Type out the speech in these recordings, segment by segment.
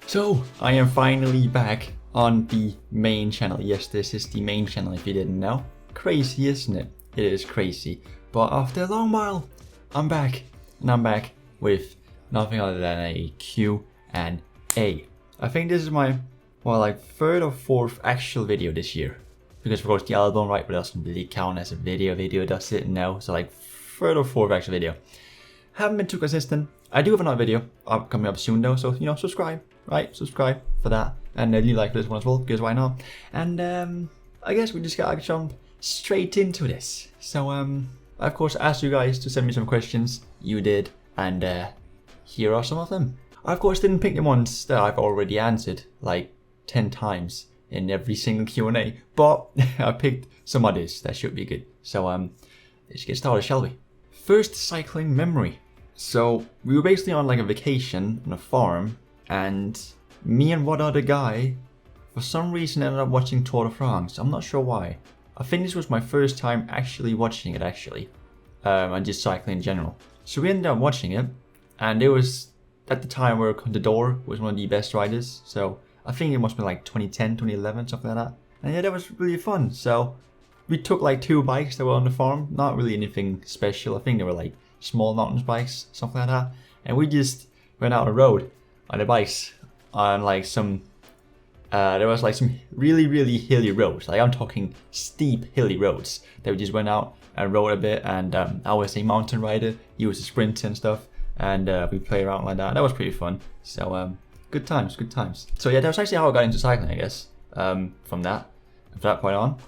So, I am finally back on the main channel. Yes, this is the main channel if you didn't know. Crazy, isn't it? It is crazy. But after a long while, I'm back. And I'm back with nothing other than a Q&A. I think this is my, well, like third or fourth actual video this year. Because of course the album, right, but it doesn't really count as a video, does it? No, so like third or fourth actual video. Haven't been too consistent. I do have another video coming up soon though, so, you know, subscribe, right? Subscribe for that. And you like this one as well, because why not? And I guess we just gotta jump straight into this. So I of course asked you guys to send me some questions. You did, and here are some of them. I of course didn't pick the ones that I've already answered like 10 times in every single Q&A, but I picked some others that should be good. So let's get started, shall we? First cycling memory. So we were basically on like a vacation on a farm, and me and one other guy for some reason ended up watching Tour de France. I'm not sure why. I think this was my first time actually watching it and just cycling in general. So we ended up watching it, and it was at the time where Contador was one of the best riders. So I think it must have been like 2010, 2011, something like that. And yeah, that was really fun. So we took like 2 bikes that were on the farm, not really anything special. I think they were like small mountain bikes, something like that. And we just went out on the road on the bikes on like some, there was like some really hilly roads. Like I'm talking steep hilly roads that we just went out and rode a bit. And I was a mountain rider, he was a sprinter and stuff. And we played around like that. That was pretty fun. So good times, good times. So yeah, that was actually how I got into cycling, I guess. From that point on,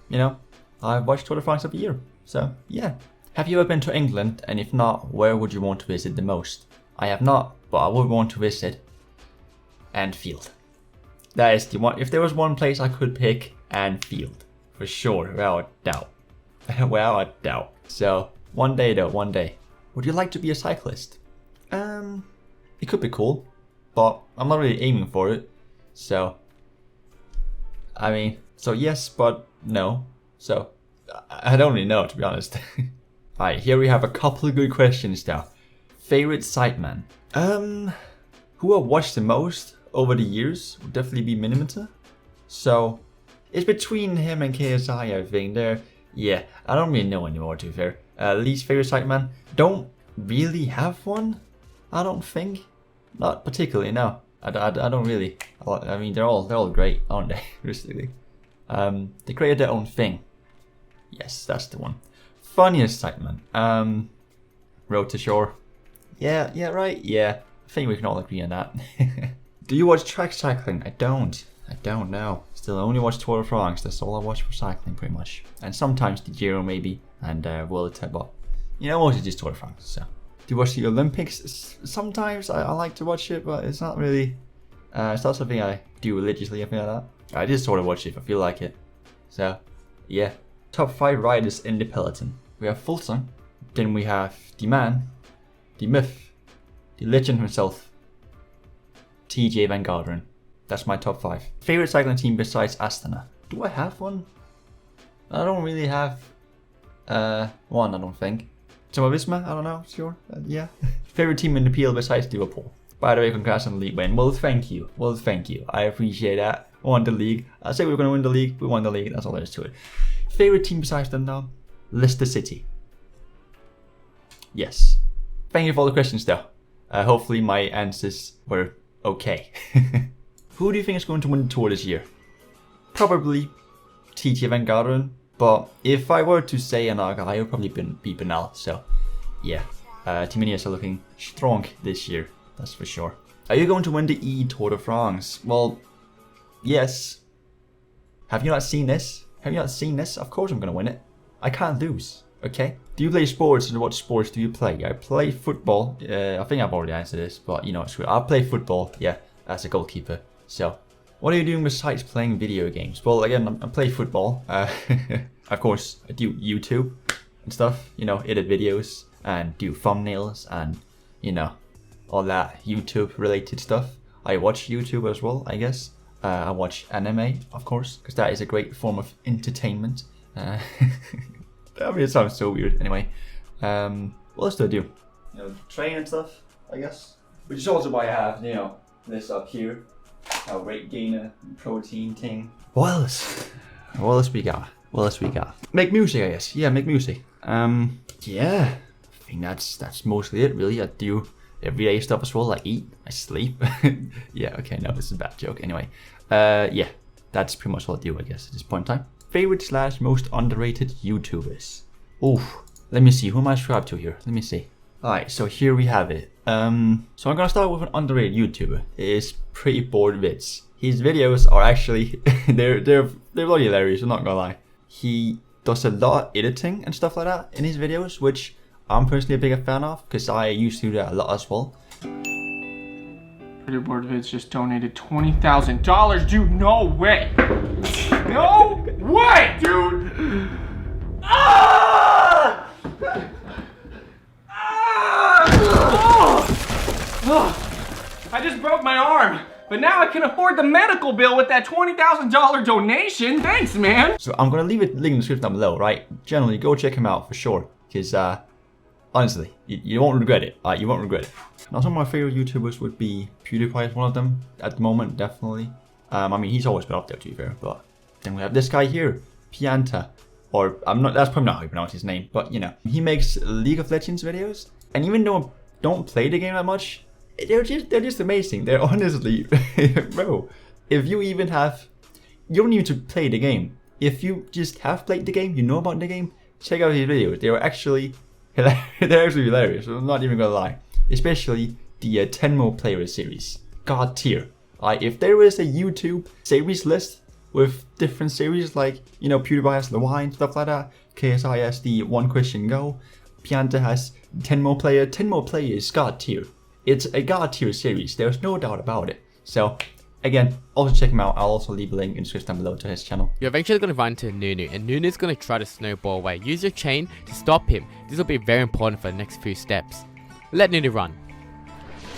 you know, I've watched Tour de France every year. So yeah. Have you ever been to England? And if not, where would you want to visit the most? I have not, but I would want to visit Anfield. That is the one. If there was one place I could pick, Anfield. For sure, without a doubt. Without a doubt. So, one day though, one day. Would you like to be a cyclist? It could be cool, but I'm not really aiming for it. So, I mean, so yes, but no. So, I don't really know, to be honest. Alright, here we have a couple of good questions now. Favorite sideman? Who I've watched the most over the years would definitely be Minimeter. So, it's between him and KSI, I think. Yeah, I don't really know anymore, to be fair. Least favorite sideman? Don't really have one, I don't think. Not particularly, no. I don't really. I mean, they're all great, aren't they? Realistically. They created their own thing. Yes, that's the one. Funniest sideman. Road to Shore. Yeah, right. Yeah, I think we can all agree on that. Do you watch track cycling? I don't know. Still, I only watch Tour de France. That's all I watch for cycling, pretty much. And sometimes the Giro, maybe, and Vuelta, but you know, mostly just Tour de France. So, do you watch the Olympics? Sometimes I like to watch it, but it's not really. It's not something I do religiously. Anything like that. I just sort of watch it if I feel like it. So, yeah. Top 5 riders in the peloton. We have Fulton, then we have the man, the myth, the legend himself, TJ Van Garderen. That's my top 5. Favorite cycling team besides Astana? Do I have one? I don't really have one, I don't think. Jumbo Visma? I don't know, sure, yeah. Favorite team in the PL besides Liverpool? By the way, congrats on the league win. Well, thank you. I appreciate that. Won the league. I said we were going to win the league. We won the league. That's all there is to it. Favorite team besides them now? Leicester City. Yes. Thank you for all the questions though. Hopefully my answers were okay. Who do you think is going to win the tour this year? Probably TJ Van Garderen. But if I were to say another guy, it would probably be Bernal. So yeah. Team Ineos are looking strong this year. That's for sure. Are you going to win the Tour de France? Well, yes. Have you not seen this? Of course I'm going to win it. I can't lose, okay? Do you play sports, and what sports do you play? I play football. I think I've already answered this, but you know, it's true. I play football, yeah, as a goalkeeper. So, what are you doing besides playing video games? Well, again, I play football. Of course, I do YouTube and stuff, you know, edit videos and do thumbnails and, you know, all that YouTube related stuff. I watch YouTube as well, I guess. I watch anime, of course, because that is a great form of entertainment. I mean, it sounds so weird. Anyway, what else do I do? You know, train and stuff, I guess. Which is also why I have, you know, this up here. Our weight gainer, protein thing. What else? What else we got? What else we got? Make music, I guess. Yeah, make music. Yeah. I think that's mostly it, really. I do everyday stuff as well, like eat, I sleep. Yeah, okay, no, this is a bad joke. Anyway, yeah, that's pretty much what I do, I guess, at this point in time. Favorite / most underrated YouTubers. Oof. Let me see, who am I subscribed to here? Let me see. Alright, so here we have it. So I'm gonna start with an underrated YouTuber. It is Pretty Bored Vids. His videos are actually, they're bloody hilarious, I'm not gonna lie. He does a lot of editing and stuff like that in his videos, which I'm personally a bigger fan of, because I used to do that a lot as well. Pretty Bored Vids just donated $20,000, dude, no way! No way, dude! Ah! I just broke my arm, but now I can afford the medical bill with that $20,000 donation. Thanks, man. So I'm gonna leave a link in the description down below, right? Generally, go check him out for sure, because honestly, you won't regret it. You won't regret it. Now, some of my favorite YouTubers would be PewDiePie is one of them at the moment, definitely. I mean, he's always been up there, to be fair. But then we have this guy here, Pianta, or that's probably not how you pronounce his name, but you know, he makes League of Legends videos, and even though I don't play the game that much, they're just amazing. They're honestly, bro. If you even have, you don't need to play the game. If you just have played the game, you know about the game, check out his videos. They are actually hilarious. They're actually hilarious. I'm not even gonna lie. Especially the 10 more players series, God tier. If there is a YouTube series list with different series, like, you know, PewDiePie has the wine, stuff like that. KSI has the one question go. Pianta has 10 more players, God tier. It's a God tier series, there's no doubt about it. So, again, also check him out. I'll also leave a link in the description down below to his channel. You're eventually going to run into Nunu, and Nunu's going to try to snowball away. Use your chain to stop him. This will be very important for the next few steps. Let Nunu run.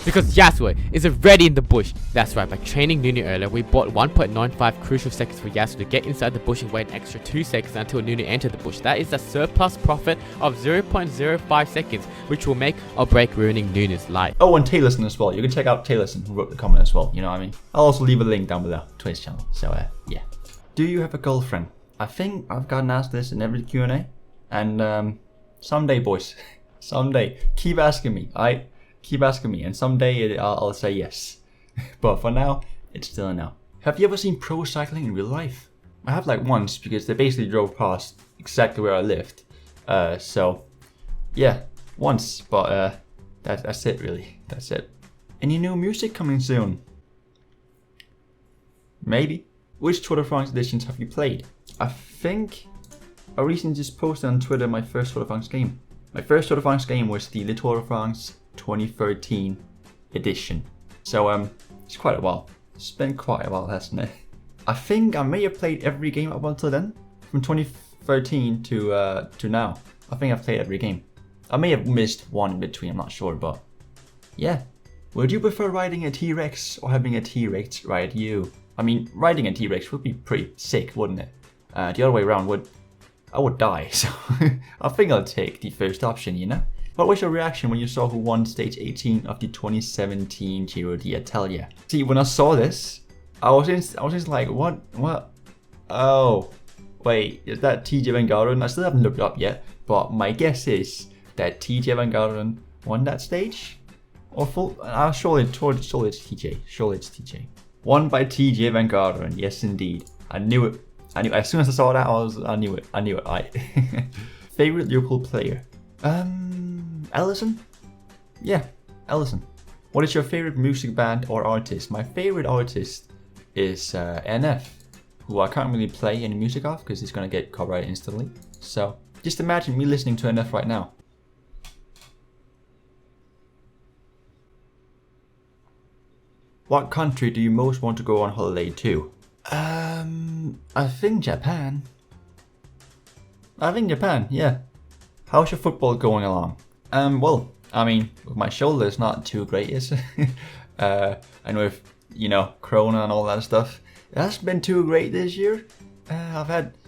Because Yasuo is already in the bush. That's right, by training Nunu earlier, we bought 1.95 crucial seconds for Yasuo to get inside the bush and wait an extra 2 seconds until Nunu entered the bush. That is a surplus profit of 0.05 seconds, which will make or break ruining Nunu's life. Oh, and Taylorson as well. You can check out Taylorson, who wrote the comment as well, you know what I mean? I'll also leave a link down below to his channel. So, yeah. Do you have a girlfriend? I think I've gotten asked this in every Q&A. And, someday, boys. Someday. Keep asking me, alright? Keep asking me, and someday I'll say yes. But for now, it's still a no. Have you ever seen pro cycling in real life? I have like once, because they basically drove past exactly where I lived. So, yeah, once, but that's it really. That's it. Any new music coming soon? Maybe. Which Tour de France editions have you played? I think I recently just posted on Twitter my first Tour de France game. My first Tour de France game was the Tour de France 2013 edition. So it's quite a while. It's been quite a while, hasn't it? I think I may have played every game up until then, from 2013 to now. I think I've played every game. I may have missed one in between, I'm not sure, but yeah. Would you prefer riding a T-Rex or having a T-Rex ride you? I mean, riding a T-Rex would be pretty sick, wouldn't it? The other way around I would die, so I think I'll take the first option, you know? What was your reaction when you saw who won stage 18 of the 2017 Giro d'Italia? See, when I saw this, I was just like, what? Oh, wait, is that TJ Van Garderen? I still haven't looked it up yet, but my guess is that TJ Van Garderen won that stage? Or full? Surely it's TJ. Surely it's TJ. Won by TJ Van Garderen. Yes, indeed. I knew it. As soon as I saw that, I knew it. Right. Favorite Liverpool player? Ellison? Yeah, Ellison. What is your favorite music band or artist? My favorite artist is NF, who I can't really play any music of because it's gonna get copyrighted instantly. So just imagine me listening to NF right now. What country do you most want to go on holiday to? I think Japan. Yeah. How's your football going along? Well, I mean, with my shoulder, it's not too great, is it? And with, you know, Corona and all that stuff, it hasn't been too great this year. I've had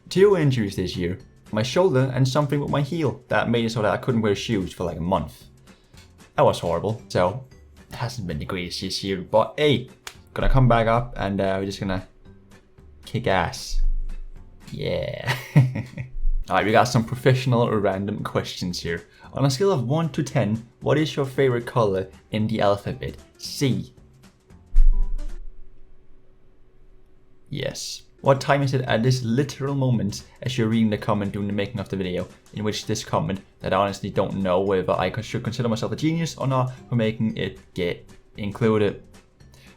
2 injuries this year. My shoulder and something with my heel that made it so that I couldn't wear shoes for like a month. That was horrible. So, hasn't been the greatest this year, but hey, gonna come back up and we're just gonna kick ass. Yeah. Alright, we got some professional or random questions here. On a scale of 1 to 10, what is your favorite color in the alphabet? C. Yes. What time is it at this literal moment as you're reading the comment during the making of the video, in which this comment that I honestly don't know whether I should consider myself a genius or not for making it get included?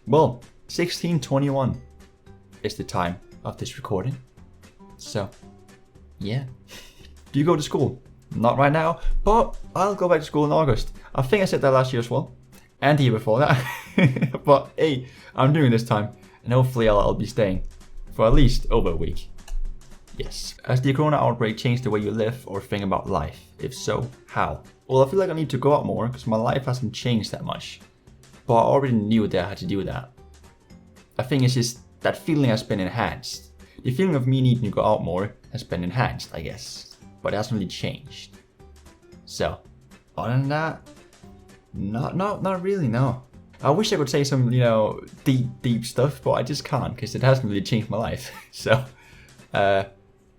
Well, 16:21 is the time of this recording. So, yeah. Do you go to school? Not right now, but I'll go back to school in August. I think I said that last year as well, and the year before that. But hey, I'm doing this time, and hopefully I'll be staying for at least over a week. Yes. Has the corona outbreak changed the way you live or think about life? If so, how? Well, I feel like I need to go out more because my life hasn't changed that much. But I already knew that I had to do that. I think it's just that feeling has been enhanced. The feeling of me needing to go out more has been enhanced, I guess. But it hasn't really changed. So, other than that, not really, no. I wish I could say some, deep stuff, but I just can't because it hasn't really changed my life. So,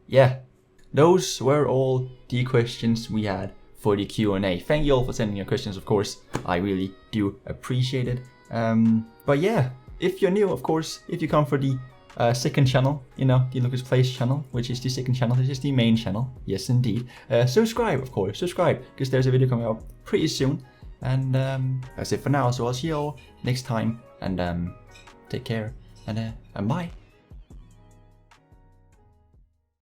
yeah. Those were all the questions we had for the Q&A. Thank you all for sending your questions, of course. I really do appreciate it. But yeah, if you're new, of course, if you come for the second channel, the Lukas Plays channel, which is the second channel, this is the main channel. Yes, indeed. Subscribe, of course, subscribe, because there's a video coming up pretty soon. And that's it for now, so I'll see you all next time, and take care, and bye.